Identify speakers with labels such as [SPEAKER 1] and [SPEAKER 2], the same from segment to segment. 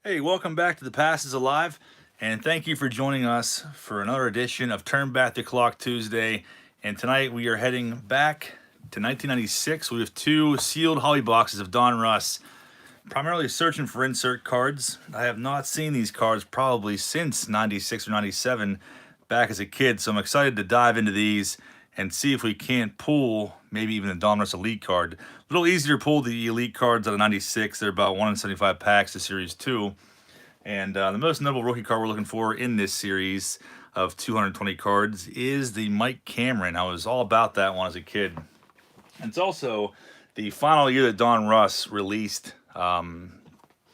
[SPEAKER 1] Hey, welcome back to The Past is Alive, and thank you for joining us for another edition of Turn Back the Clock Tuesday. And tonight we are heading back to 1996. We have two sealed hobby boxes of Donruss, primarily searching for insert cards. I have not seen these cards probably since 96 or 97 back as a kid, so I'm excited to dive into these and see if we can't pull maybe even a Donruss Elite card. A little easier to pull the Elite cards out of 96. They're about 1 in 75 packs to Series 2. And the most notable rookie card we're looking for in this series of 220 cards is the Mike Cameron. I was all about that one as a kid. And it's also the final year that Donruss released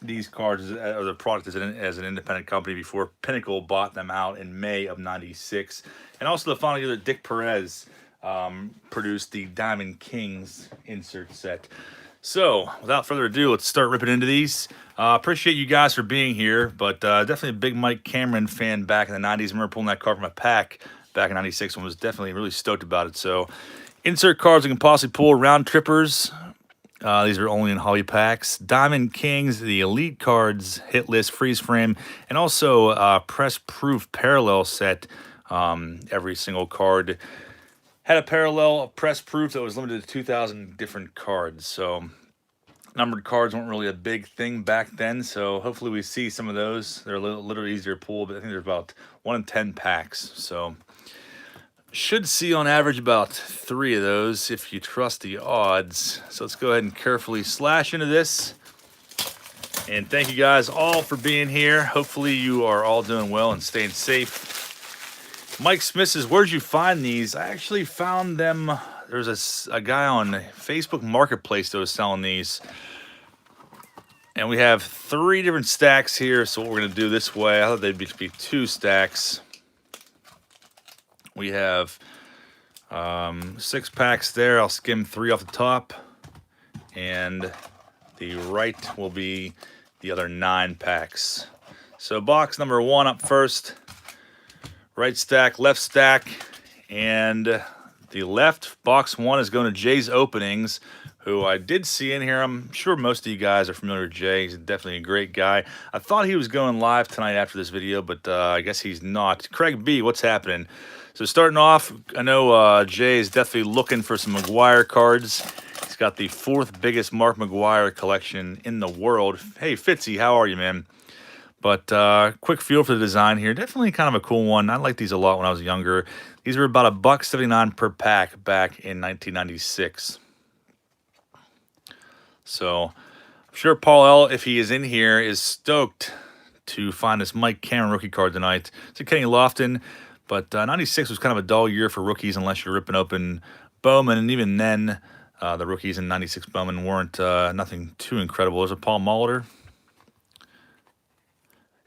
[SPEAKER 1] these cards, or the product as an independent company, before Pinnacle bought them out in May of 96. And also the final year that Dick Perez produced the Diamond Kings insert set. So, without further ado, let's start ripping into these. Appreciate you guys for being here, but definitely a big Mike Cameron fan back in the 90s. I remember pulling that card from a pack back in 96 and was definitely really stoked about it. So, insert cards we can possibly pull: round trippers. These are only in hobby packs. Diamond Kings, the Elite cards, hit list, freeze frame, and also press proof parallel set. Every single card had a parallel press proof that was limited to 2,000 different cards. So numbered cards weren't really a big thing back then. So hopefully we see some of those. They're a little easier to pull, but I think there's about 1 in 10 packs. So should see on average about 3 of those if you trust the odds. So let's go ahead and carefully slash into this. And thank you guys all for being here. Hopefully you are all doing well and staying safe. Mike Smith says, where'd you find these? I actually found them. There's a guy on Facebook Marketplace that was selling these. And we have 3 different stacks here. So what we're going to do this way, I thought they'd be 2 stacks. We have 6 packs there. I'll skim 3 off the top. And the right will be the other 9 packs. So box number 1 up first. Right stack, left stack, and the left box 1 is going to Jay's Openings, who I did see in here. I'm sure most of you guys are familiar with Jay. He's definitely a great guy. I thought he was going live tonight after this video, but I guess he's not. Craig B, what's happening? So starting off, I know Jay is definitely looking for some McGuire cards. He's got the 4th biggest Mark McGuire collection in the world. Hey, Fitzy, how are you, man? But quick feel for the design here. Definitely kind of a cool one. I liked these a lot when I was younger. These were about $1.79 per pack back in 1996. So I'm sure Paul L., if he is in here, is stoked to find this Mike Cameron rookie card tonight. It's a Kenny Lofton, but 96 was kind of a dull year for rookies unless you're ripping open Bowman, and even then, the rookies in 96 Bowman weren't nothing too incredible. There's a Paul Molitor.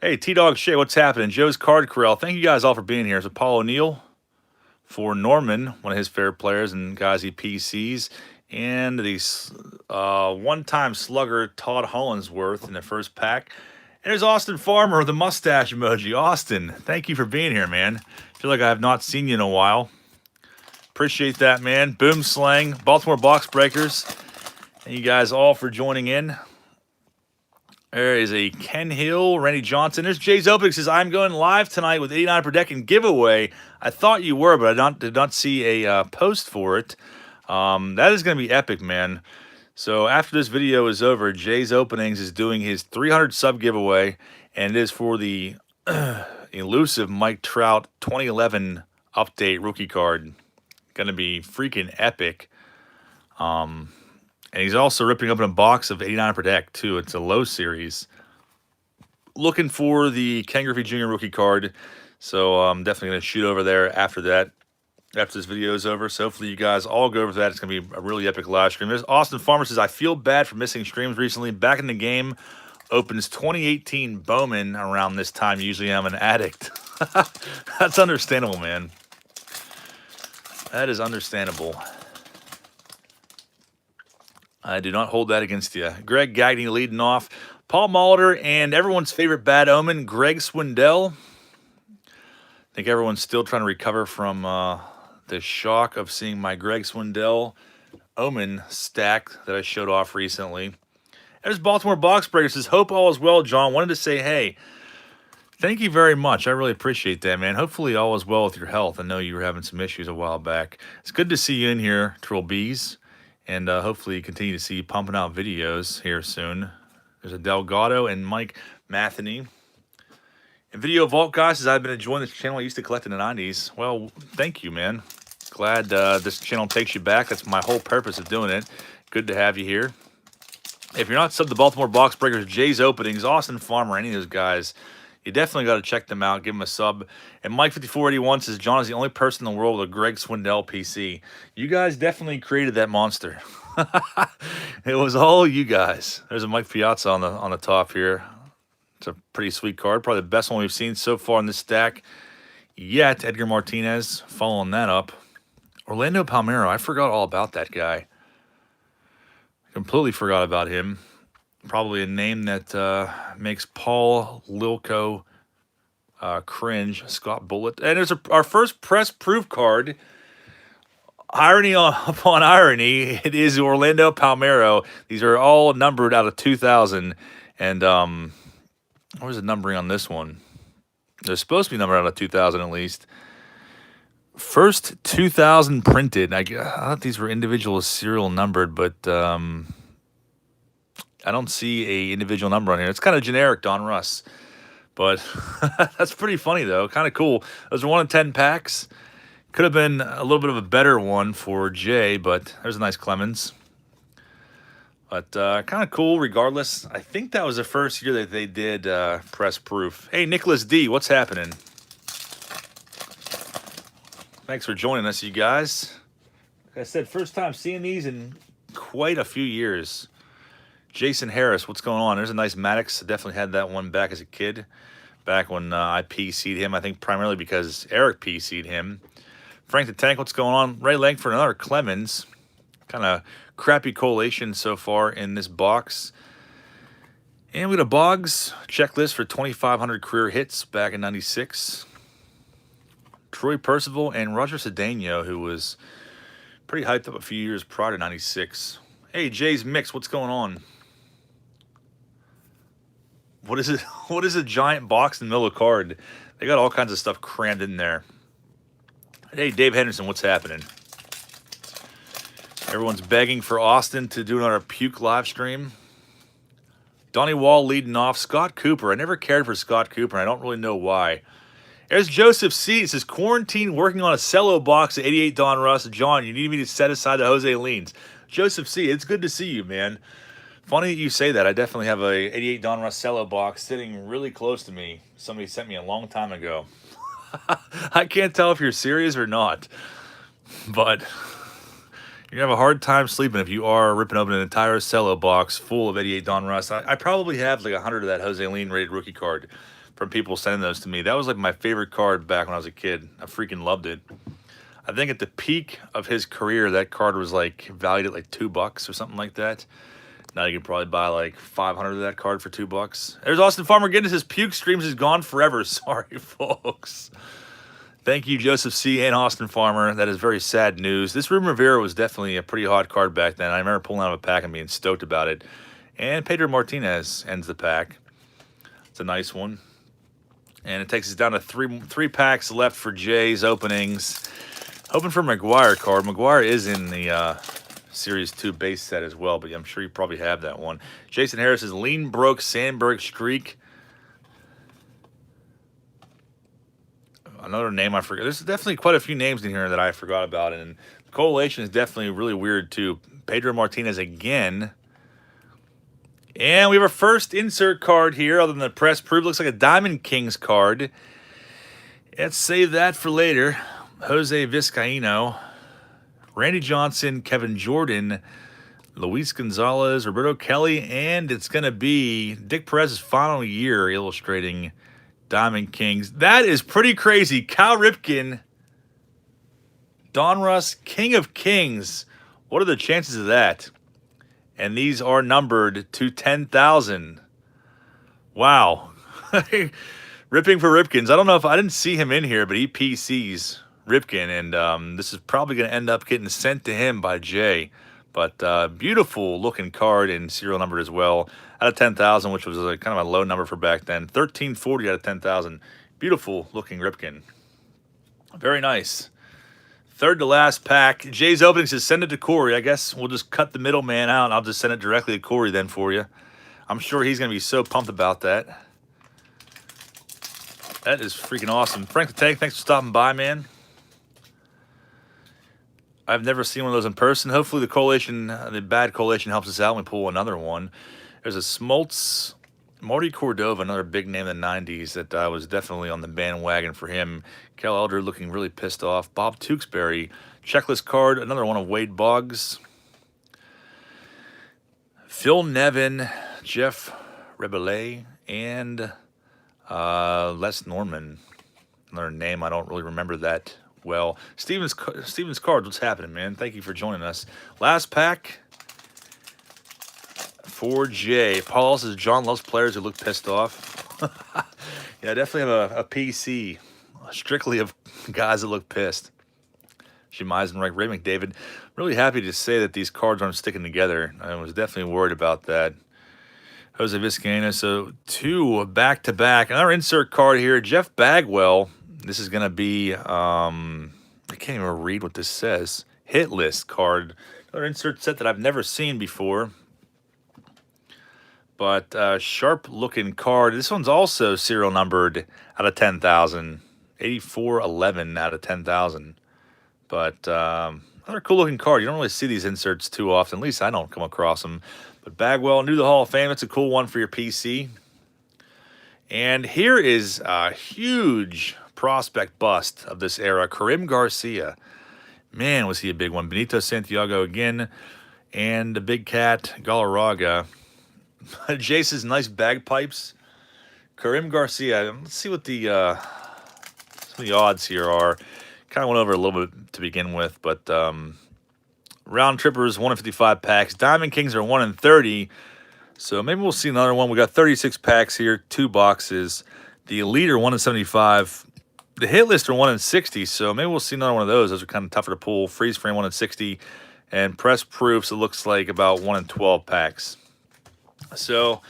[SPEAKER 1] Hey, T-Dog Shay, what's happening? Joe's Card Corral. Thank you guys all for being here. It's Paul O'Neill for Norman, one of his favorite players and guys he PCs. And the one-time slugger Todd Hollinsworth in the first pack. And there's Austin Farmer with the mustache emoji. Austin, thank you for being here, man. I feel like I have not seen you in a while. Appreciate that, man. Boom Slang, Baltimore Box Breakers. Thank you guys all for joining in. There is a Ken Hill, Randy Johnson. There's Jay's Opening. Says, I'm going live tonight with 89 per deck and giveaway. I thought you were, but I did not see a post for it. That is going to be epic, man. So after this video is over, Jay's Openings is doing his 300 sub giveaway, and it is for the elusive Mike Trout 2011 update rookie card. Going to be freaking epic. And he's also ripping up in a box of 89 per deck, too. It's a low series. Looking for the Ken Griffey Jr. rookie card. So I'm definitely going to shoot over there after that, after this video is over. So hopefully you guys all go over that. It's going to be a really epic live stream. There's Austin Farmer says, I feel bad for missing streams recently. Back in the game, opens 2018 Bowman around this time. Usually I'm an addict. That's understandable, man. That is understandable. I do not hold that against you. Greg Gagney leading off. Paul Molitor and everyone's favorite bad omen, Greg Swindell. I think everyone's still trying to recover from the shock of seeing my Greg Swindell omen stack that I showed off recently. There's Baltimore Box Breaker. Says, hope all is well, John. Wanted to say, hey, thank you very much. I really appreciate that, man. Hopefully all is well with your health. I know you were having some issues a while back. It's good to see you in here, Trill Bees. And hopefully you continue to see you pumping out videos here soon. There's a Delgado and Mike Matheny. And Video Vault guys, says, I've been enjoying this channel. I used to collect in the 90s. Well, thank you, man. Glad this channel takes you back. That's my whole purpose of doing it. Good to have you here. If you're not subbed to Baltimore Box Breakers, Jay's Openings, Austin Farmer, any of those guys, you definitely got to check them out. Give them a sub. And Mike5481 says, John is the only person in the world with a Greg Swindell PC. You guys definitely created that monster. It was all you guys. There's a Mike Piazza on the top here. It's a pretty sweet card. Probably the best one we've seen so far in this stack yet. Edgar Martinez following that up. Orlando Palmeiro. I forgot all about that guy. Completely forgot about him. Probably a name that makes Paul Lilko cringe. Scott Bullitt. And there's our first press proof card. Irony upon irony, it is Orlando Palmeiro. These are all numbered out of 2000. And where's the numbering on this one? They're supposed to be numbered out of 2000 at least. First 2000 printed. I thought these were individual serial numbered, but I don't see a individual number on here. It's kind of generic, Donruss. But that's pretty funny, though. Kind of cool. Those are 1 in 10 packs. Could have been a little bit of a better one for Jay, but there's a nice Clemens. But kind of cool regardless. I think that was the first year that they did press proof. Hey, Nicholas D., what's happening? Thanks for joining us, you guys. Like I said, first time seeing these in quite a few years. Jason Harris, what's going on? There's a nice Maddox. I definitely had that one back as a kid. Back when I PC'd him, I think primarily because Eric PC'd him. Frank the Tank, what's going on? Ray Langford, another Clemens. Kind of crappy collation so far in this box. And we got a Boggs checklist for 2,500 career hits back in 96. Troy Percival and Roger Cedeno, who was pretty hyped up a few years prior to 96. Hey, Jay's Mix, what's going on? What is it? What is a giant box in the middle of the card? They got all kinds of stuff crammed in there. Hey, Dave Henderson, what's happening? Everyone's begging for Austin to do another puke live stream. Donnie Wall leading off. Scott Cooper. I never cared for Scott Cooper, and I don't really know why. There's Joseph C. It says, quarantine working on a cello box at 88 Donruss. John, you need me to set aside the Jose Leans. Joseph C., it's good to see you, man. Funny that you say that. I definitely have a 88 Donruss cello box sitting really close to me. Somebody sent me a long time ago. I can't tell if you're serious or not. But you're going to have a hard time sleeping if you are ripping open an entire cello box full of 88 Donruss. I probably have like 100 of that Jose Lean rated rookie card from people sending those to me. That was like my favorite card back when I was a kid. I freaking loved it. I think at the peak of his career, that card was like valued at like $2 or something like that. Now you can probably buy like 500 of that card for $2. There's Austin Farmer getting his puke streams is gone forever. Sorry, folks. Thank you, Joseph C. and Austin Farmer. That is very sad news. This Ruben Rivera was definitely a pretty hot card back then. I remember pulling out of a pack and being stoked about it. And Pedro Martinez ends the pack. It's a nice one. And it takes us down to three packs left for Jay's openings. Hoping for McGuire card. McGuire is in the Series 2 base set as well, but I'm sure you probably have that one. Jason Harris is Lean Broke Sandberg Streak. Another name I forgot. There's definitely quite a few names in here that I forgot about, and the collation is definitely really weird too. Pedro Martinez again. And we have our first insert card here, other than the press proof. Looks like a Diamond Kings card. Let's save that for later. Jose Vizcaino, Randy Johnson, Kevin Jordan, Luis Gonzalez, Roberto Kelly, and it's going to be Dick Perez's final year illustrating Diamond Kings. That is pretty crazy. Cal Ripken, Donruss, King of Kings. What are the chances of that? And these are numbered to 10,000. Wow. Ripping for Ripkins. I don't know if I didn't see him in here, but he PCs Ripken. And this is probably going to end up getting sent to him by Jay. But beautiful looking card and serial numbered as well. Out of 10,000, which was kind of a low number for back then. 1340 out of 10,000. Beautiful looking Ripken. Very nice. Third to last pack. Jay's opening says send it to Corey. I guess we'll just cut the middleman out and I'll just send it directly to Corey then for you. I'm sure he's going to be so pumped about that. That is freaking awesome. Frank the Tank, thanks for stopping by, man. I've never seen one of those in person. Hopefully the coalition, the bad coalition, helps us out when we pull another one. There's a Smoltz, Marty Cordova, another big name in the 90s that was definitely on the bandwagon for him. Kel Elder looking really pissed off. Bob Tewksbury, checklist card, another one of Wade Boggs. Phil Nevin, Jeff Rebele, and Les Norman. Another name, I don't really remember that well. Steven's Cards, what's happening, man? Thank you for joining us. Last pack for Jay. Paul says John loves players who look pissed off. Yeah, I definitely have a PC strictly of guys that look pissed. Jim Eisenreich, Ray McDavid. Really happy to say that these cards aren't sticking together. I was definitely worried about that. Jose Vizcaíno, so 2 back-to-back. Another insert card here, Jeff Bagwell. This is going to be, I can't even read what this says. Hit list card. Another insert set that I've never seen before. But sharp-looking card. This one's also serial numbered out of 10,000. 8411 out of 10,000. But another cool-looking card. You don't really see these inserts too often. At least I don't come across them. But Bagwell, new to the Hall of Fame. It's a cool one for your PC. And here is a huge prospect bust of this era. Karim Garcia. Man, was he a big one. Benito Santiago again. And the big cat, Galarraga. Jace's nice bagpipes. Karim Garcia. Let's see what the some of the odds here are. Kind of went over a little bit to begin with, but round trippers 1 in 55 packs. Diamond Kings are 1 in 30. So maybe we'll see another one. We got 36 packs here, 2 boxes. The Elite are 1 in 75. The hit list are 1 in 60. So maybe we'll see another one of those. Those are kind of tougher to pull. Freeze frame 1 in 60. And press proofs, it looks like about 1 in 12 packs. So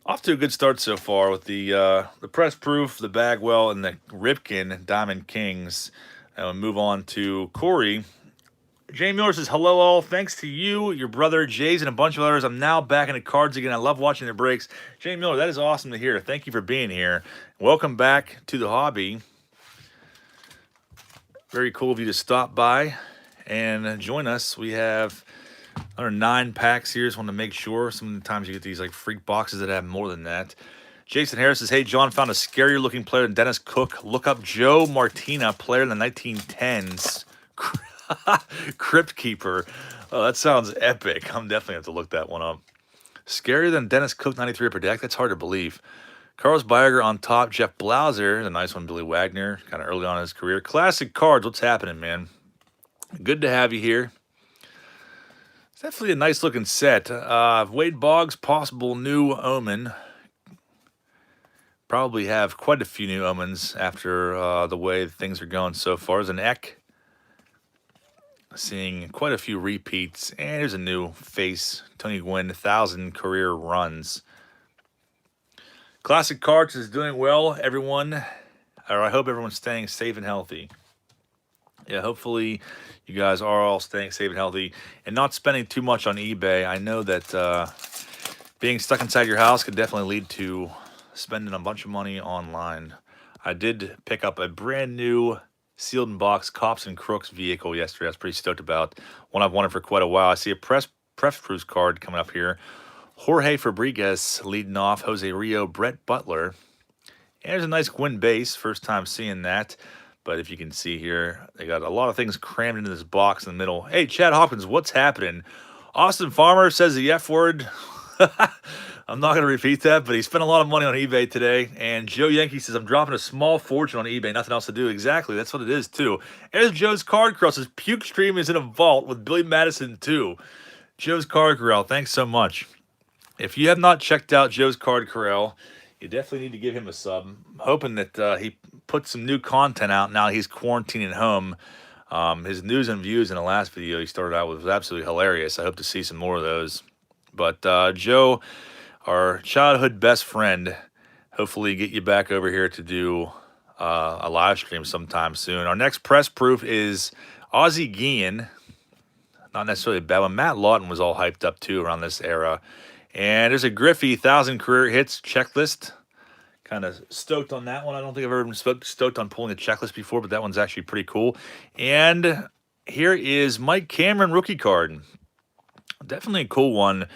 [SPEAKER 1] off to a good start so far with the press proof, the Bagwell, and the Ripken Diamond Kings. And we'll move on to Corey. Jay Miller says, hello all. Thanks to you, your brother, Jays, and a bunch of others, I'm now back into cards again. I love watching the breaks. Jay Miller, that is awesome to hear. Thank you for being here. Welcome back to the hobby. Very cool of you to stop by and join us. We have another 9 packs here. Just want to make sure. Sometimes you get these like freak boxes that have more than that. Jason Harris says, hey, John found a scarier looking player than Dennis Cook. Look up Joe Martina, player in the 1910s. Crypt Keeper. Oh, that sounds epic. I'm definitely have to look that one up. Scarier than Dennis Cook, 93 per deck. That's hard to believe. Carlos Beiger on top. Jeff Blauser, the nice one. Billy Wagner, kind of early on in his career. Classic cards. What's happening, man? Good to have you here. It's definitely a nice looking set. Wade Boggs, possible new omen. Probably have quite a few new omens after the way things are going so far. There's an Eck. Seeing quite a few repeats. And here's a new face. Tony Gwynn, 1,000 career runs. Classic Cards is doing well, everyone. Or I hope everyone's staying safe and healthy. Yeah, hopefully you guys are all staying safe and healthy and not spending too much on eBay. I know that being stuck inside your house could definitely lead to spending a bunch of money online. I did pick up a brand new sealed in box Cops and Crooks vehicle yesterday. I was pretty stoked about. One I've wanted for quite a while. I see a press cruise card coming up here. Jorge Fabregas leading off. Jose Rio, Brett Butler. And there's a nice Gwyn base. First time seeing that. But if you can see here, they got a lot of things crammed into this box in the middle. Hey, Chad Hopkins, what's happening? Austin Farmer says the F word. I'm not going to repeat that, but he spent a lot of money on eBay today. And Joe Yankee says, I'm dropping a small fortune on eBay. Nothing else to do. Exactly. That's what it is, too. There's Joe's Card Corral. Says Puke Stream is in a vault with Billy Madison, too. Joe's Card Corral. Thanks so much. If you have not checked out Joe's Card Corral, you definitely need to give him a sub. I'm hoping that he puts some new content out now he's quarantining home. His news and views in the last video he started out with was absolutely hilarious. I hope to see some more of those. But Joe, our childhood best friend, hopefully get you back over here to do a live stream sometime soon. Our next press proof is Ozzie Guillen. Not necessarily a bad one. Matt Lawton was all hyped up too around this era. And there's a Griffey 1,000 career hits checklist. Kind of stoked on that one. I don't think I've ever been stoked on pulling a checklist before, but that one's actually pretty cool. And here is Mike Cameron rookie card. Definitely a cool one.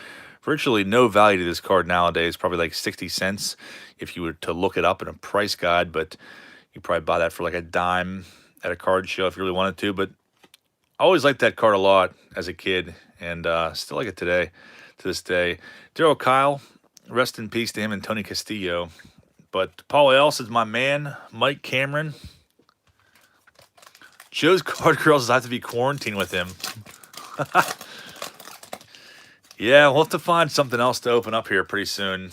[SPEAKER 1] Virtually no value to this card nowadays. Probably like 60 cents if you were to look it up in a price guide, but you probably buy that for like a dime at a card show if you really wanted to. But I always liked that card a lot as a kid, and still like it today, to this day. Darryl Kyle, rest in peace to him, and Tony Castillo. But Paul Ellis is my man. Mike Cameron. Joe's card girls have to be quarantined with him. Yeah, we'll have to find something else to open up here pretty soon.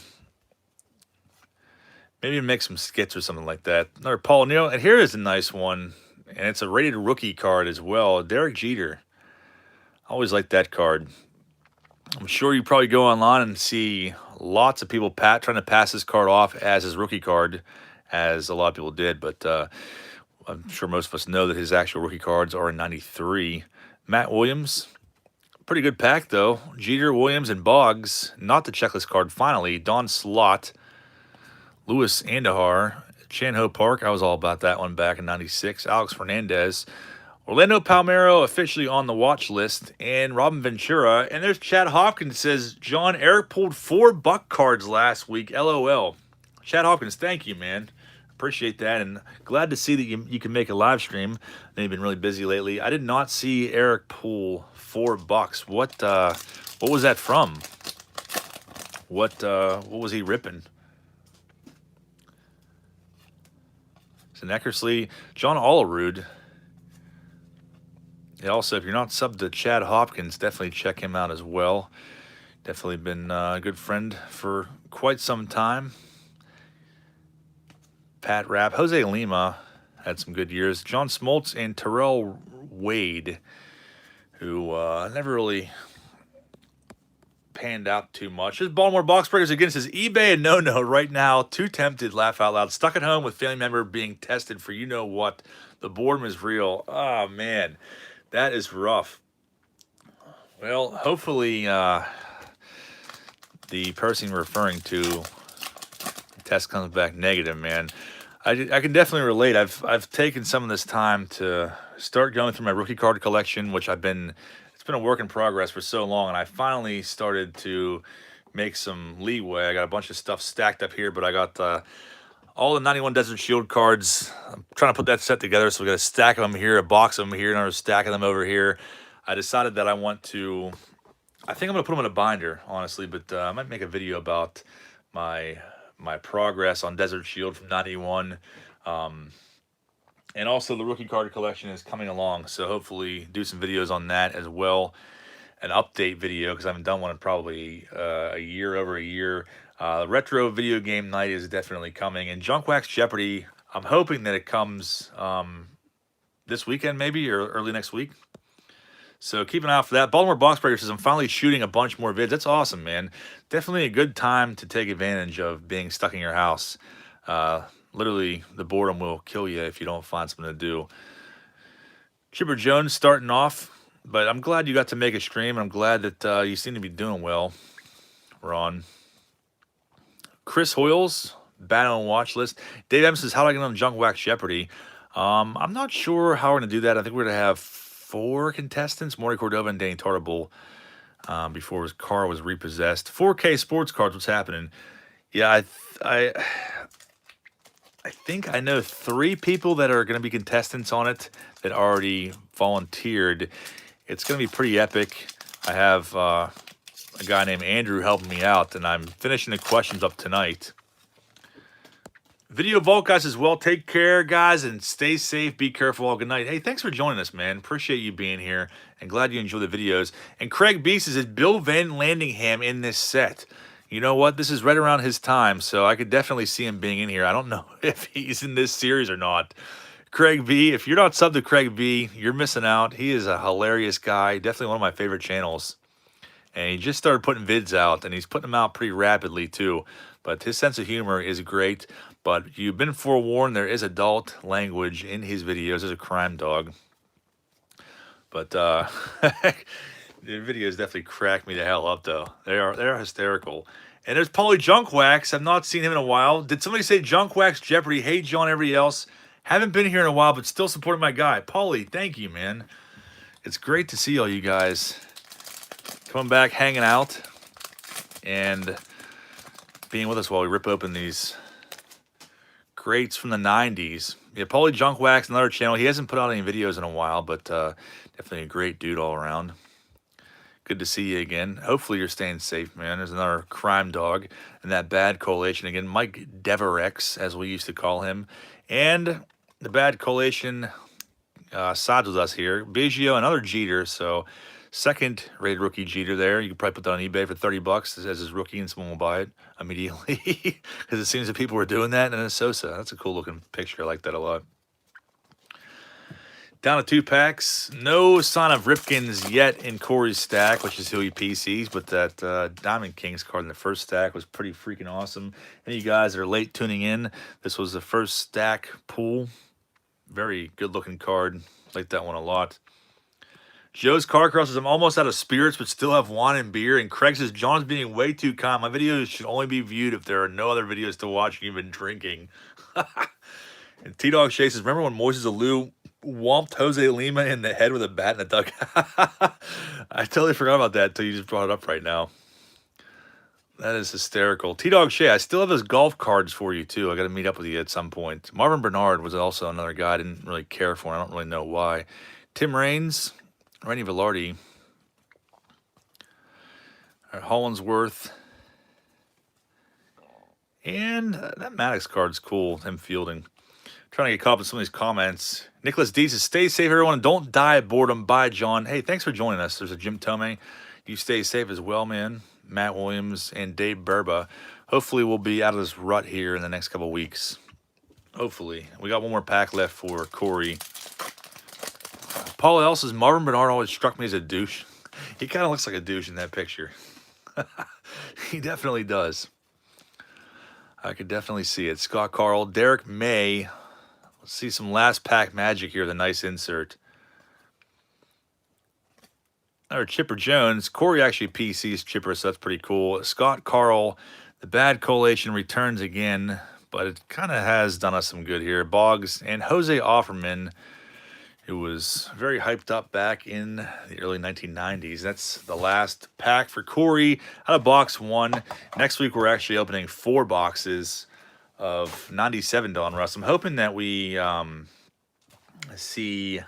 [SPEAKER 1] Maybe make some skits or something like that. Another Paul Neal. And here is a nice one. And it's a rated rookie card as well. Derek Jeter. I always like that card. I'm sure you probably go online and see lots of people trying to pass this card off as his rookie card, as a lot of people did. But I'm sure most of us know that his actual rookie cards are in 93. Matt Williams. Pretty good pack, though. Jeter, Williams, and Boggs. Not the checklist card, finally. Don Slott. Louis Andahar. Chan-Ho Park. I was all about that one back in 96. Alex Fernandez. Orlando Palmeiro officially on the watch list, and Robin Ventura. And there's Chad Hopkins says, John, Eric pulled 4 Buck cards last week. LOL. Chad Hopkins, thank you, man. Appreciate that, and glad to see that you can make a live stream. I know you've been really busy lately. I did not see Eric pull 4 Bucks. What was that from? What was he ripping? It's an Eckersley, John Olerud. Yeah, also, if you're not subbed to Chad Hopkins, definitely check him out as well. Definitely been a good friend for quite some time. Pat Rapp, Jose Lima had some good years. John Smoltz and Terrell Wade, who never really panned out too much. This Baltimore Box Breakers again says eBay and no right now. Too tempted, laugh out loud. Stuck at home with family member being tested for you know what. The boredom is real. Oh man, that is rough. Well, hopefully the person you're referring to, the test comes back negative, man. I can definitely relate. I've taken some of this time to start going through my rookie card collection, which it's been a work in progress for so long, and I finally started to make some leeway. I got a bunch of stuff stacked up here, but I got all the 91 Desert Shield cards. I'm trying to put that set together, so we got a stack of them here, a box of them here, another stack of them over here. I decided that I think I'm going to put them in a binder, honestly, but I might make a video about my progress on Desert Shield from 91. And also the rookie card collection is coming along, so hopefully do some videos on that as well. An update video, because I haven't done one in probably over a year. Retro video game night is definitely coming. And Junk Wax Jeopardy, I'm hoping that it comes this weekend maybe, or early next week. So keep an eye out for that. Baltimore Box Breaker says, I'm finally shooting a bunch more vids. That's awesome, man. Definitely a good time to take advantage of being stuck in your house. Literally, the boredom will kill you if you don't find something to do. Chipper Jones starting off, but I'm glad you got to make a stream. I'm glad that you seem to be doing well, Ron. Chris Hoyles, battle on watch list. Dave Evans says, how do I get on Junk Wax Jeopardy? I'm not sure how we're going to do that. I think we're going to have 4 contestants, Maury Cordova and Danny Tartable, before his car was repossessed. 4K sports cards, what's happening? Yeah, I think I know 3 people that are going to be contestants on it that already volunteered. It's going to be pretty epic. I have a guy named Andrew helping me out, and I'm finishing the questions up tonight. Video Vault guys as well. Take care, guys, and stay safe. Be careful. All good night. Hey, thanks for joining us, man. Appreciate you being here, and glad you enjoy the videos. And Craig B says, is Bill Van Landingham in this set? You know what? This is right around his time, so I could definitely see him being in here. I don't know if he's in this series or not. Craig B. If you're not subbed to Craig B, you're missing out. He is a hilarious guy. Definitely one of my favorite channels. And he just started putting vids out, and he's putting them out pretty rapidly too. But his sense of humor is great. But you've been forewarned, there is adult language in his videos. There's a crime dog. But the videos definitely crack me the hell up, though. They're hysterical. And there's Paulie Junkwax. I've not seen him in a while. Did somebody say Junkwax Jeopardy? Hey, John, everybody else. Haven't been here in a while, but still supporting my guy. Paulie, thank you, man. It's great to see all you guys coming back, hanging out, and being with us while we rip open these greats from the 90s. Yeah, Paulie Junkwax, another channel. He hasn't put out any videos in a while, but definitely a great dude all around. Good to see you again. Hopefully you're staying safe, man. There's another crime dog in that bad coalition again. Mike Deverex, as we used to call him. And the bad coalition sides with us here. Biggio, another Jeter. So second-rated rookie Jeter there. You could probably put that on eBay for $30 as his rookie, and someone will buy it immediately. Because it seems that people were doing that. And a Sosa. That's a cool-looking picture. I like that a lot. Down to 2 packs. No sign of Ripkins yet in Corey's stack, which is who he PCs, but that Diamond Kings card in the first stack was pretty freaking awesome. Any of you guys that are late tuning in, this was the first stack pool. Very good-looking card. Like that one a lot. Joe's Car Cross says, I'm almost out of spirits, but still have wine and beer. And Craig says, John's being way too calm. My videos should only be viewed if there are no other videos to watch and you've been drinking. And T-Dog Shay says, remember when Moises Alou whomped Jose Lima in the head with a bat in the dugout? I totally forgot about that until you just brought it up right now. That is hysterical. T-Dog Shay, I still have those golf cards for you, too. I got to meet up with you at some point. Marvin Bernard was also another guy I didn't really care for. I don't really know why. Tim Raines, Rennie Velarde, Hollinsworth, and that Maddox card's cool, him fielding. Trying to get caught up in some of these comments. Nicholas D says, stay safe, everyone, and don't die of boredom. Bye, John. Hey, thanks for joining us. There's a Jim Tomei. You stay safe as well, man. Matt Williams and Dave Burba. Hopefully we'll be out of this rut here in the next couple of weeks. Hopefully. We got one more pack left for Corey. Paul L says, Marvin Bernard always struck me as a douche. He kind of looks like a douche in that picture. He definitely does. I could definitely see it. Scott Carl, Derek May. Let's see some last pack magic here. The nice insert. Or Chipper Jones. Corey actually PCs Chipper, so that's pretty cool. Scott Carl, the bad collation returns again, but it kind of has done us some good here. Boggs and Jose Offerman, who was very hyped up back in the early 1990s. That's the last pack for Corey out of box 1. Next week, we're actually opening 4 boxes of 97 Donruss. I'm hoping that we see an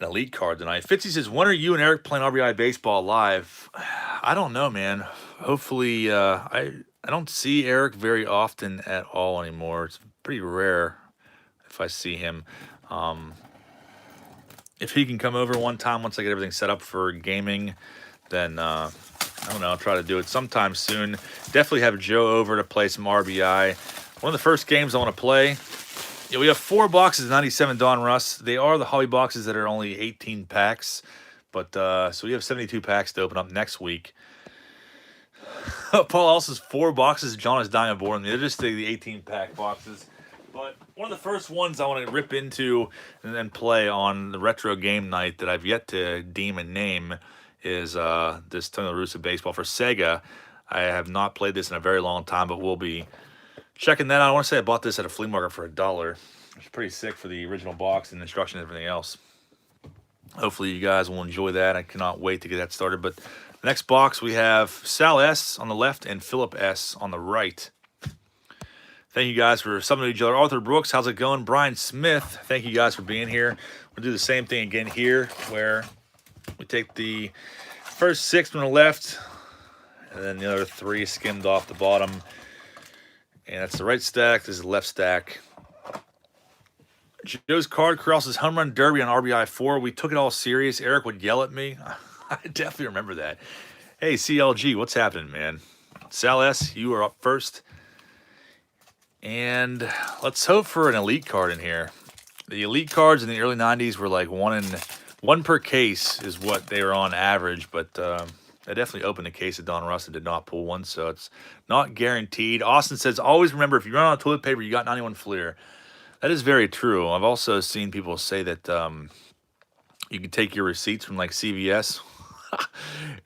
[SPEAKER 1] elite card tonight. Fitzy says, when are you and Eric playing RBI baseball live? I don't know, man. Hopefully, I don't see Eric very often at all anymore. It's pretty rare if I see him. If he can come over one time once I get everything set up for gaming, then I don't know, I'll try to do it sometime soon. Definitely have Joe over to play some RBI. One of the first games I want to play. Yeah, we have 4 boxes of 97 Donruss. They are the hobby boxes that are only 18 packs. But so we have 72 packs to open up next week. Paul also has 4 boxes. John is dying of boredom. They're just the 18-pack boxes. But one of the first ones I want to rip into and then play on the retro game night that I've yet to deem a name is this Tony La Russa baseball for Sega. I have not played this in a very long time, but we'll be checking that out. I want to say I bought this at a flea market for $1. It's pretty sick for the original box and instructions and everything else. Hopefully you guys will enjoy that. I cannot wait to get that started. But the next box we have Sal S on the left and Philip S on the right. Thank you guys for subbing to each other. Arthur Brooks, how's it going? Brian Smith, thank you guys for being here. We'll do the same thing again here, where we take the first 6 from the left, and then the other 3 skimmed off the bottom. And that's the right stack. This is the left stack. Joe's card crosses home run derby on RBI 4. We took it all serious. Eric would yell at me. I definitely remember that. Hey, CLG, what's happening, man? Sal S, you are up first. And let's hope for an elite card in here. The elite cards in the early 90s were like one per case is what they were on average, but I definitely opened a case of Donruss and did not pull one, so it's not guaranteed. Austin says, always remember, if you run out of toilet paper, you got 91 Fleer. That is very true. I've also seen people say that you can take your receipts from like CVS.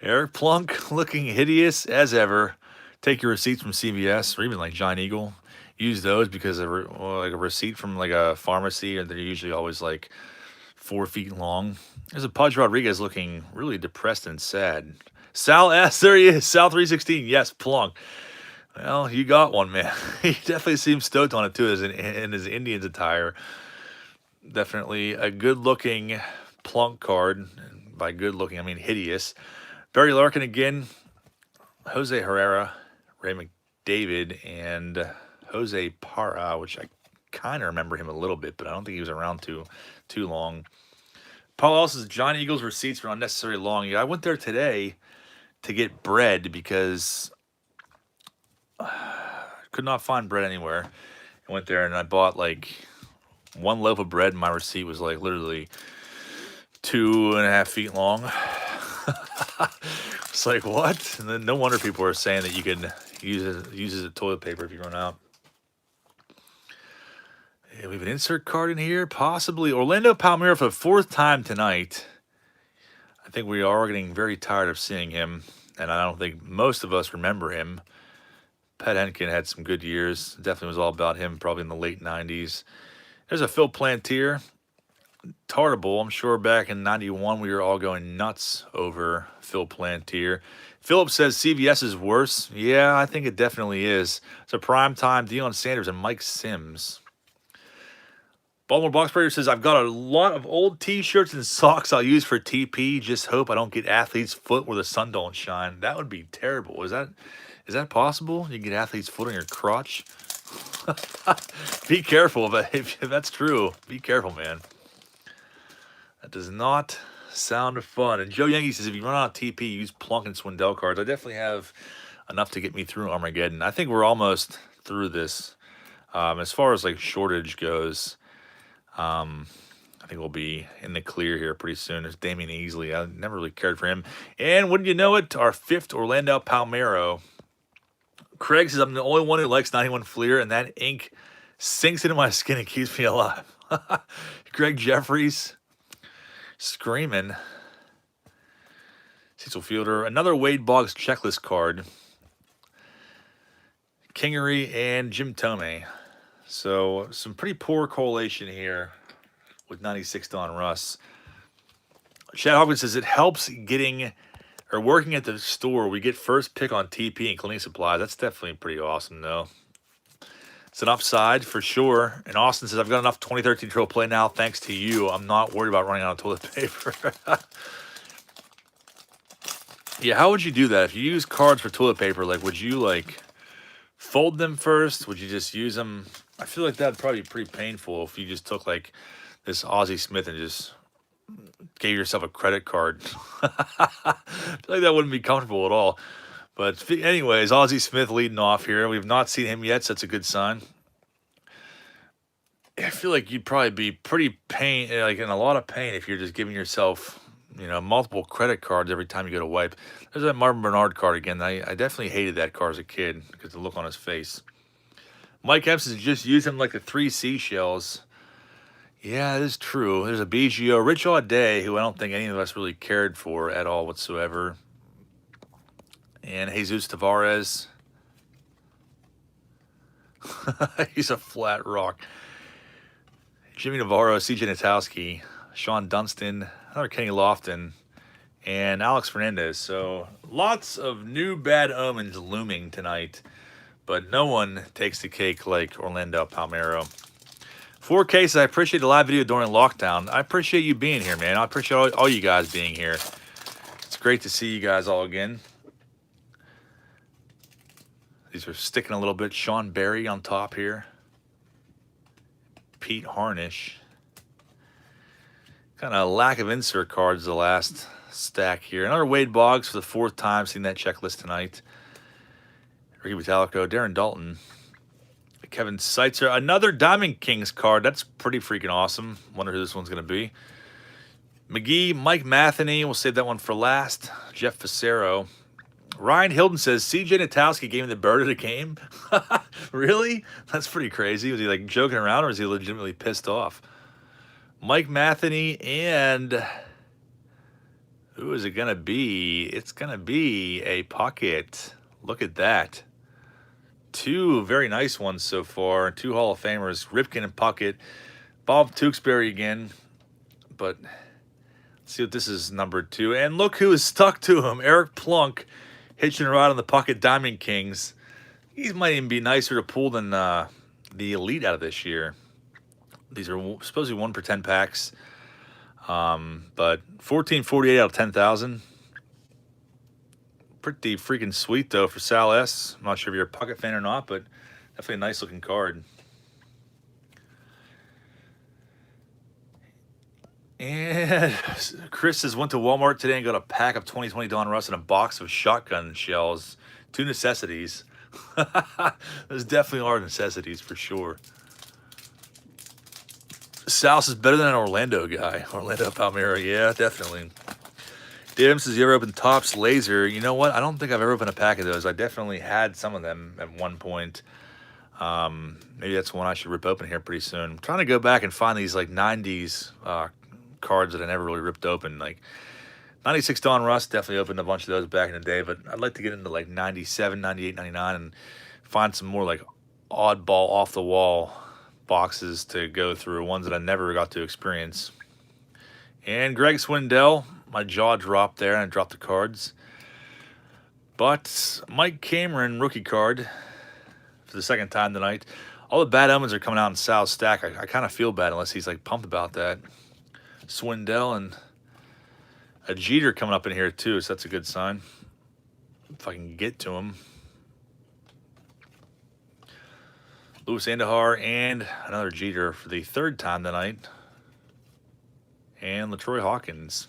[SPEAKER 1] Eric Plunk looking hideous as ever. Take your receipts from CVS or even like Giant Eagle. Use those because like a receipt from like a pharmacy, and they're usually always like 4 feet long. There's a Pudge Rodriguez looking really depressed and sad. Sal S, there he is. Sal 316. Yes, Plunk. Well, you got one, man. He definitely seems stoked on it too, in his Indians attire. Definitely a good-looking Plunk card. By good-looking, I mean hideous. Barry Larkin again. Jose Herrera, Ray McDavid, and Jose Parra, which I kind of remember him a little bit, but I don't think he was around too long. Paul also says John Eagles receipts were unnecessarily long. Yeah, I went there today to get bread because I could not find bread anywhere. I went there and I bought like one loaf of bread, and my receipt was like literally 2.5 feet long. It's like, what? And then no wonder people are saying that you can use it as toilet paper if you run out. Yeah, we have an insert card in here, possibly Orlando Palmeiro for the 4th time tonight. I think we are getting very tired of seeing him, and I don't think most of us remember him. Pat Henkin had some good years. Definitely was all about him, probably in the late 90s. There's a Phil Plantier. Tartable, I'm sure back in 91 we were all going nuts over Phil Plantier. Philip says CVS is worse. Yeah, I think it definitely is. It's a primetime Deion Sanders and Mike Sims. Baltimore Box Breaker says, I've got a lot of old t-shirts and socks I'll use for TP. Just hope I don't get athlete's foot where the sun don't shine. That would be terrible. Is that possible? You get athlete's foot on your crotch? Be careful if that's true. Be careful, man. That does not sound fun. And Joe Yankee says, if you run out of TP, use Plunk and Swindell cards. I definitely have enough to get me through Armageddon. I think we're almost through this. As far as like shortage goes, I think we'll be in the clear here pretty soon. There's Damian Easley. I never really cared for him. And wouldn't you know it, our 5th Orlando Palmeiro. Craig says, I'm the only one who likes 91 Fleer, and that ink sinks into my skin and keeps me alive. Greg Jeffries. Screaming. Cecil Fielder. Another Wade Boggs checklist card. Kingery and Jim Thome. So some pretty poor correlation here with 96 Donruss. Chad Hopkins says it helps getting or working at the store. We get first pick on TP and cleaning supplies. That's definitely pretty awesome, though. It's an upside for sure. And Austin says, I've got enough 2013 Triple Play now thanks to you. I'm not worried about running out of toilet paper. Yeah, how would you do that? If you use cards for toilet paper, like, would you, like, fold them first? Would you just use them? I feel like that'd probably be pretty painful if you just took, like, this Ozzie Smith and just gave yourself a credit card. I feel like that wouldn't be comfortable at all. But anyways, Ozzie Smith leading off here. We've not seen him yet, so that's a good sign. I feel like you'd probably be pretty in a lot of pain if you're just giving yourself, multiple credit cards every time you go to wipe. There's that Marvin Bernard card again. I definitely hated that card as a kid because the look on his face. Mike Epps just used him like the 3 seashells. Yeah, that is true. There's a BGO. Rich Auday, who I don't think any of us really cared for at all whatsoever. And Jesus Tavares. He's a flat rock. Jimmy Navarro, CJ Natowski, Sean Dunston, another Kenny Lofton, and Alex Fernandez. So lots of new bad omens looming tonight, but no one takes the cake like Orlando Palmeiro. 4 cases, I appreciate the live video during lockdown. I appreciate you being here, man. I appreciate all you guys being here. It's great to see you guys all again. These are sticking a little bit. Sean Barry on top here. Pete Harnish. Kind of lack of insert cards the last stack here. Another Wade Boggs for the 4th time. Seen that checklist tonight. Ricky Metallico. Darren Dalton. Kevin Seitzer. Another Diamond Kings card. That's pretty freaking awesome. Wonder who this one's going to be. McGee, Mike Matheny. We'll save that one for last. Jeff Facero. Ryan Hilton says, CJ Natowski gave him the bird of the game. Really? That's pretty crazy. Was he like joking around or was he legitimately pissed off? Mike Matheny and who is it going to be? It's going to be a Puckett. Look at that. Two very nice ones so far. Two Hall of Famers, Ripken and Puckett. Bob Tewksbury again. But let's see what this is numbered to. And look who is stuck to him. Eric Plunk hitching a ride on the Puckett Diamond Kings. These might even be nicer to pull than the Elite out of this year. These are supposed to be 1 per 10 packs. But 1448 out of 10,000. Pretty freaking sweet, though, for Sal S. I'm not sure if you're a Puckett fan or not, but definitely a nice-looking card. And Chris says, went to Walmart today and got a pack of 2020 Donruss and a box of shotgun shells. 2 necessities. Those definitely are necessities for sure. South is better than an Orlando guy. Orlando Palmyra, yeah, definitely. Dave says, you ever opened Topps Laser? You know what? I don't think I've ever opened a pack of those. I definitely had some of them at one point. Maybe that's one I should rip open here pretty soon. I'm trying to go back and find these like 90s cards that I never really ripped open. Like 96 Donruss, definitely opened a bunch of those back in the day, but I'd like to get into like 97, 98, 99 and find some more like oddball off-the-wall boxes to go through, ones that I never got to experience. And Greg Swindell, my jaw dropped there and I dropped the cards. But Mike Cameron, rookie card for the second time tonight. All the bad omens are coming out in Sal's stack. I kind of feel bad unless he's like pumped about that. Swindell and a Jeter coming up in here too, so that's a good sign. If I can get to him. Louis Andahar and another Jeter for the third time tonight. And LaTroy Hawkins.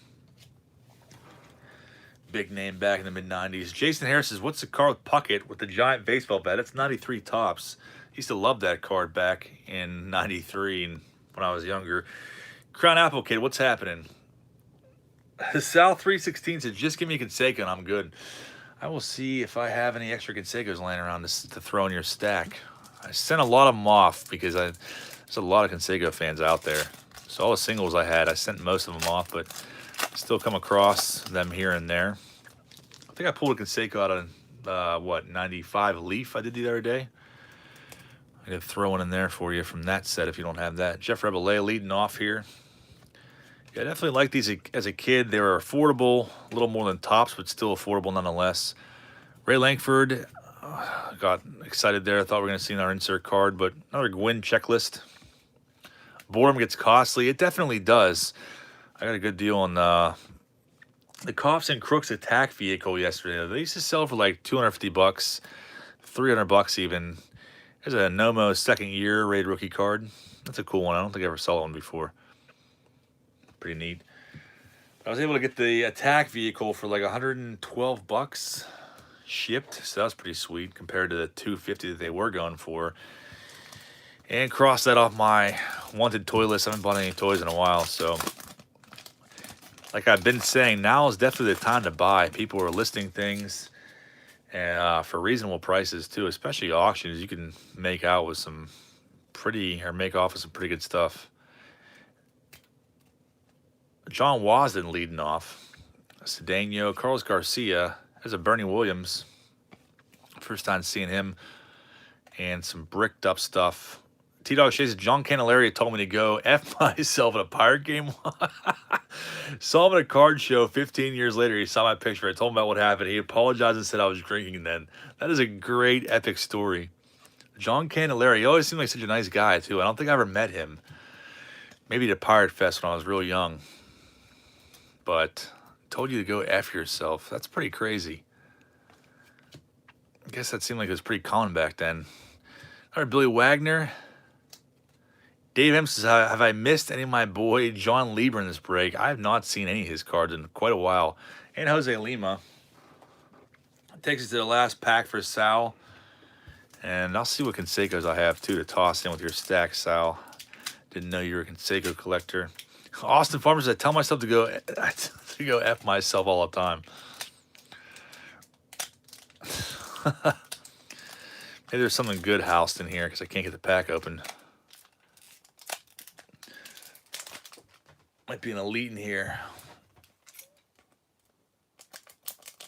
[SPEAKER 1] Big name back in the mid-90s. Jason Harris says, what's the card with Puckett with the giant baseball bat? That's 93 Topps. Used to love that card back in 93 and when I was younger. Crown Apple Kid, what's happening? Sal 316 said, just give me a Canseco and I'm good. I will see if I have any extra Cansecos laying around to throw in your stack. I sent a lot of them off because there's a lot of Canseco fans out there. So all the singles I had, I sent most of them off, but still come across them here and there. I think I pulled a Canseco out of, 95 Leaf I did the other day. I could throw one in there for you from that set if you don't have that. Jeff Rabelais leading off here. Yeah, I definitely liked these as a kid. They were affordable, a little more than Topps, but still affordable nonetheless. Ray Langford, got excited there. I thought we were going to see our insert card, but another Gwynn checklist. Boredom gets costly. It definitely does. I got a good deal on the Cops and Crooks attack vehicle yesterday. They used to sell for like $250, $300 even. There's a Nomo second year rated rookie card. That's a cool one. I don't think I ever saw one before. Pretty neat. I was able to get the attack vehicle for like $112 shipped, so that was pretty sweet compared to the $250 that they were going for. And cross that off my wanted toy list. I haven't bought any toys in a while, so like I've been saying, now is definitely the time to buy. People are listing things and for reasonable prices too, especially auctions. You can make out with some make off with some pretty good stuff. John Wasden leading off. Cedeno, Carlos Garcia. There's a Bernie Williams. First time seeing him. And some bricked up stuff. T-Dog says, John Candelaria told me to go F myself at a Pirate game. Saw him at a card show 15 years later. He saw my picture. I told him about what happened. He apologized and said I was drinking then. That is a great, epic story. John Candelaria, he always seemed like such a nice guy, too. I don't think I ever met him. Maybe at a Pirate Fest when I was real young. But told you to go F yourself. That's pretty crazy. I guess that seemed like it was pretty common back then. All right, Billy Wagner. Dave M says, have I missed any of my boy John Lieber in this break? I have not seen any of his cards in quite a while. And Jose Lima. Takes us to the last pack for Sal. And I'll see what Canseco's I have, too, to toss in with your stack, Sal. Didn't know you were a Canseco collector. Austin Farmers, I tell myself to go F myself all the time. Maybe there's something good housed in here because I can't get the pack open. Might be an elite in here.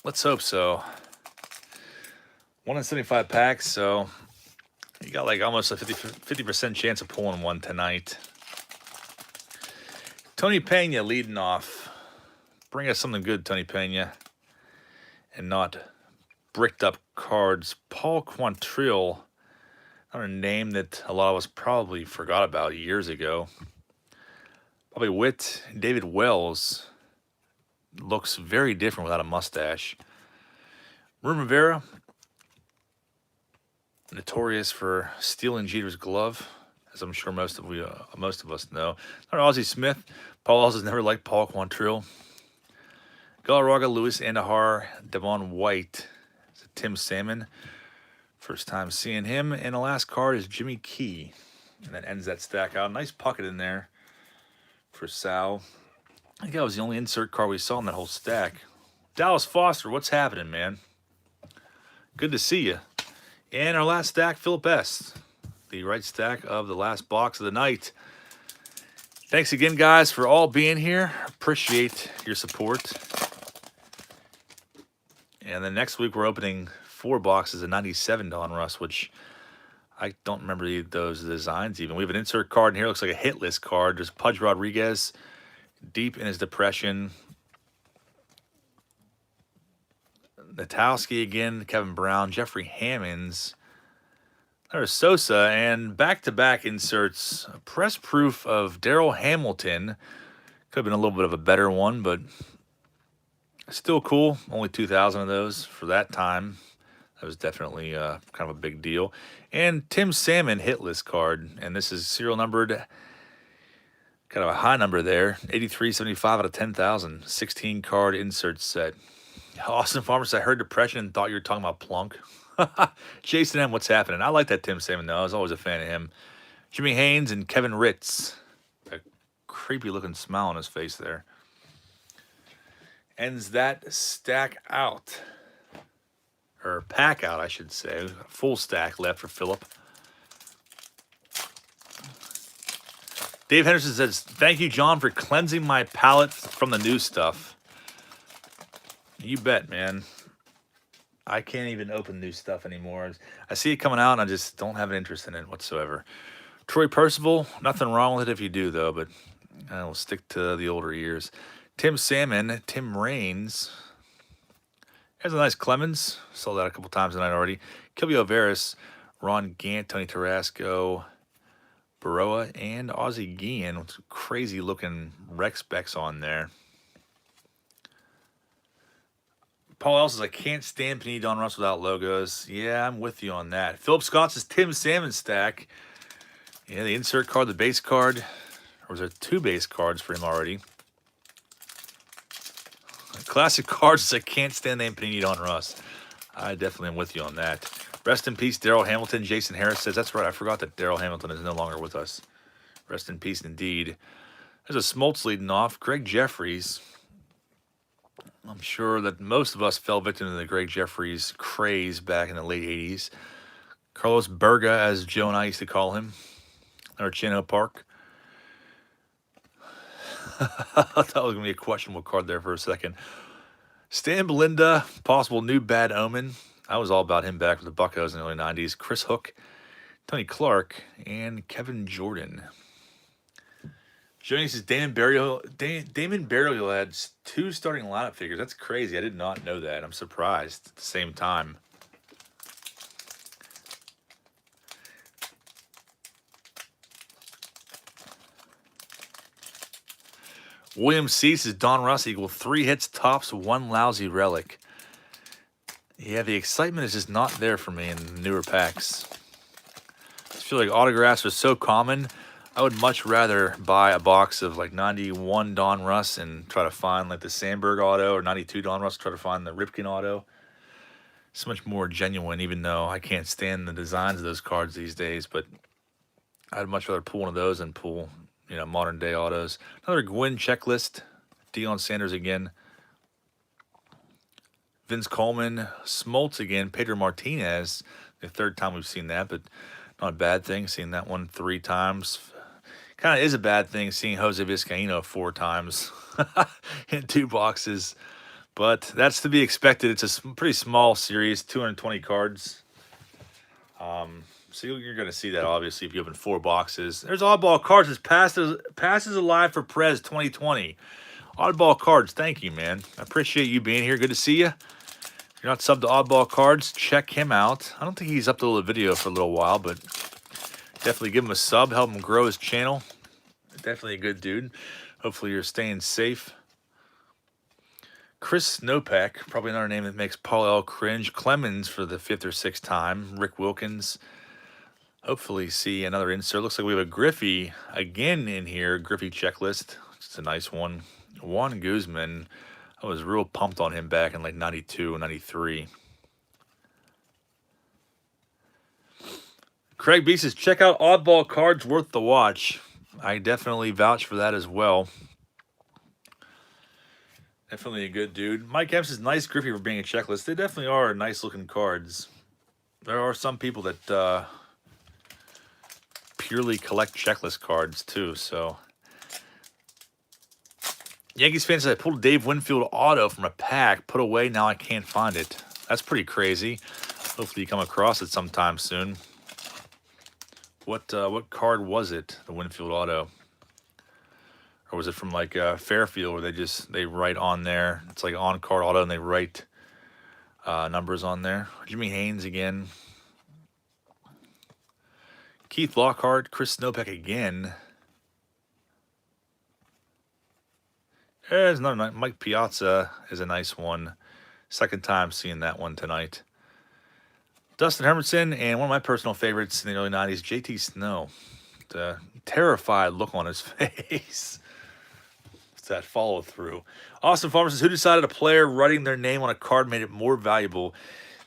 [SPEAKER 1] Let's hope so. 1 in 75 packs, so you got like almost a 50% chance of pulling one tonight. Tony Pena leading off. Bring us something good, Tony Pena. And not bricked up cards. Paul Quantrill. Another name that a lot of us probably forgot about years ago. Bobby Witt. David Wells. Looks very different without a mustache. Ruben Rivera. Notorious for stealing Jeter's glove, as I'm sure most of us know. Ozzie Smith. Paul Ellis has never liked Paul Quantrill. Galarraga, Luis Andahar, Devon White. Tim Salmon. First time seeing him. And the last card is Jimmy Key. And that ends that stack out. Nice pocket in there for Sal. I think that was the only insert card we saw in that whole stack. Dallas Foster, what's happening, man? Good to see you. And our last stack, Philip S. The right stack of the last box of the night. Thanks again, guys, for all being here. Appreciate your support. And then next week, we're opening 4 boxes of 97 Donruss, which I don't remember those designs even. We have an insert card in here. Looks like a hit list card. There's Pudge Rodriguez, deep in his depression. Natowski again, Kevin Brown, Jeffrey Hammonds. There's Sosa, and back-to-back inserts. Press proof of Darryl Hamilton. Could have been a little bit of a better one, but still cool. Only 2,000 of those for that time. That was definitely kind of a big deal. And Tim Salmon hit list card, and this is serial numbered. Kind of a high number there. 8375 out of 10,000. 16 card insert set. Austin Farmers, I heard depression and thought you were talking about Plunk. Jason M., what's happening? I like that Tim Salmon, though. I was always a fan of him. Jimmy Haynes and Kevin Ritz. A creepy-looking smile on his face there. Ends that stack out. Or pack out, I should say. Full stack left for Philip. Dave Henderson says, thank you, John, for cleansing my palate from the new stuff. You bet, man. I can't even open new stuff anymore. I see it coming out, and I just don't have an interest in it whatsoever. Troy Percival, nothing wrong with it if you do, though, but I'll stick to the older years. Tim Salmon, Tim Raines. There's a nice Clemens. Saw that a couple times tonight already. Kilby Veras, Ron Gant, Tony Tarasco, Baroa, and Ozzie Guillen with crazy-looking rec specs on there. Paul Ellis says, I can't stand Panini Donruss without logos. Yeah, I'm with you on that. Philip Scott says, Tim Salmon stack. Yeah, the insert card, the base card. Or was there 2 base cards for him already? Classic cards says, I can't stand the name Panini Donruss. I definitely am with you on that. Rest in peace, Darryl Hamilton. Jason Harris says, that's right, I forgot that Darryl Hamilton is no longer with us. Rest in peace indeed. There's a Smoltz leading off. Greg Jeffries. I'm sure that most of us fell victim to the Greg Jeffries craze back in the late 80s. Carlos Berga, as Joe and I used to call him. Or Chino Park. I thought it was going to be a questionable card there for a second. Stan Belinda, possible new bad omen. I was all about him back with the Buccos in the early 90s. Chris Hook, Tony Clark, and Kevin Jordan. Joining us is Damon Burial. Damon Burial had 2 starting lineup figures. That's crazy. I did not know that. I'm surprised at the same time. William C. says Donruss equal 3 hits tops, 1 lousy relic. Yeah, the excitement is just not there for me in the newer packs. I feel like autographs are so common. I would much rather buy a box of like 91 Donruss and try to find like the Sandberg auto, or 92 Donruss, try to find the Ripken auto. so much more genuine, even though I can't stand the designs of those cards these days. But I'd much rather pull one of those than pull, modern day autos. Another Gwynn checklist. Deion Sanders again. Vince Coleman. Smoltz again. Pedro Martinez. The third time we've seen that, but not a bad thing. Seeing that one 3 times. Kind of is a bad thing seeing Jose Vizcaíno 4 times in 2 boxes. But that's to be expected. It's a pretty small series, 220 cards. So you're going to see that, obviously, if you open 4 boxes. There's Oddball Cards. It's passes alive for Prez 2020. Oddball Cards, thank you, man. I appreciate you being here. Good to see you. If you're not subbed to Oddball Cards, check him out. I don't think he's uploaded a video for a little while, but definitely give him a sub. Help him grow his channel. Definitely a good dude. Hopefully you're staying safe. Chris Snowpack, probably another name that makes Paul L. cringe. Clemens for the 5th or 6th time. Rick Wilkins. Hopefully see another insert. Looks like we have a Griffey again in here. Griffey checklist. It's a nice one. Juan Guzman. I was real pumped on him back in like 92 and 93. Craig B says, check out Oddball Cards, worth the watch. I definitely vouch for that as well. Definitely a good dude. Mike M says, nice Griffey for being a checklist. They definitely are nice looking cards. There are some people that purely collect checklist cards too, so. Yankees fans said, I pulled a Dave Winfield auto from a pack, put away, now I can't find it. That's pretty crazy. Hopefully you come across it sometime soon. What card was it, the Winfield auto? Or was it from like Fairfield where they write on there? It's like on-card auto and they write numbers on there. Jimmy Haynes again. Keith Lockhart, Chris Snowpack again. There's another night. Mike Piazza is a nice one. Second time seeing that one tonight. Dustin Hermanson, and one of my personal favorites in the early 90s, JT Snow. The terrified look on his face. It's that follow through. Austin Farmer says, who decided a player writing their name on a card made it more valuable?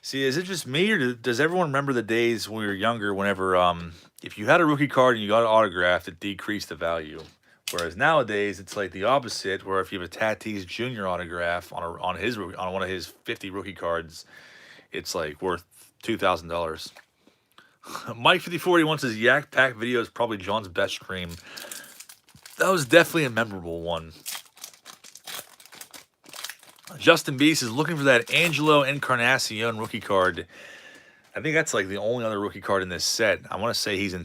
[SPEAKER 1] See, is it just me, or does everyone remember the days when we were younger whenever if you had a rookie card and you got it autographed, it decreased the value? Whereas nowadays, it's like the opposite, where if you have a Tatis Jr. autograph on one of his 50 rookie cards, it's like worth $2,000. Mike 5041 says, Yak Pack video is probably John's best stream. That was definitely a memorable one. Justin B says, looking for that Angelo Encarnacion rookie card. I think that's like the only other rookie card in this set. I want to say he's in